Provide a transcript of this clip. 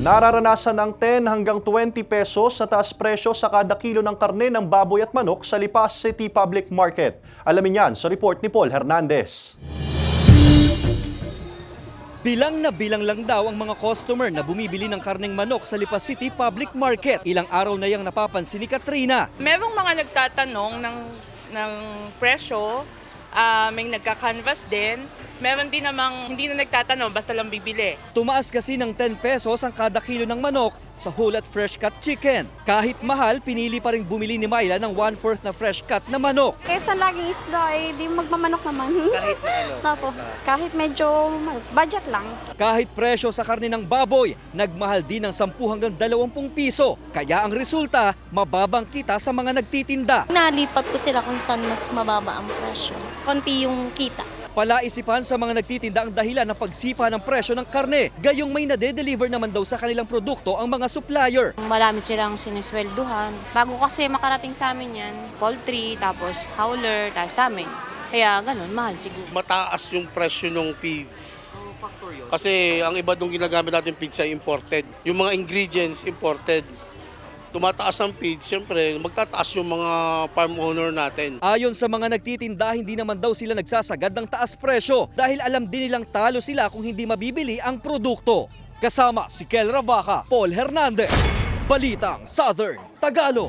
Nararanasan ng 10 hanggang 20 pesos na taas presyo sa kada kilo ng karne ng baboy at manok sa Lipas City Public Market. Alamin yan sa report ni Paul Hernandez. Bilang na bilang lang daw ang mga customer na bumibili ng karneng manok sa Lipas City Public Market. Ilang araw na yang napapansin ni Katrina. Merong mga nagtatanong ng presyo, may nagka-canvas din. Meron din namang hindi na nagtatanong, basta lang bibili. Tumaas kasi ng 10 pesos ang kada kilo ng manok sa whole at fresh cut chicken. Kahit mahal, pinili pa rin bumili ni Myla ng 1/4 na fresh cut na manok. Kesa laging isda, di magmamanok naman. Kahit Tapo, kahit medyo budget lang. Kahit presyo sa karne ng baboy, nagmahal din ng 10 hanggang 20 piso. Kaya ang resulta, mababang kita sa mga nagtitinda. Nalipat ko sila kung saan mas mababa ang presyo. Konti yung kita. Palaisipan sa mga nagtitinda ang dahilan ng pagsipa ng presyo ng karne. Gayong may nade-deliver naman daw sa kanilang produkto ang mga supplier. Marami silang siniswelduhan. Bago kasi makarating sa amin yan, poultry, tapos howler, tapos sa amin. Kaya ganun, mahal siguro. Mataas yung presyo ng feeds. Kasi ang iba dong ginagamit natin feeds ay imported. Yung mga ingredients imported. Tumataas ang feed, siyempre magtataas yung mga farm owner natin. Ayon sa mga nagtitinda, hindi naman daw sila nagsasagad ng taas presyo dahil alam din nilang talo sila kung hindi mabibili ang produkto. Kasama si Kel Ravaca, Paul Hernandez, Balitang Southern Tagalog.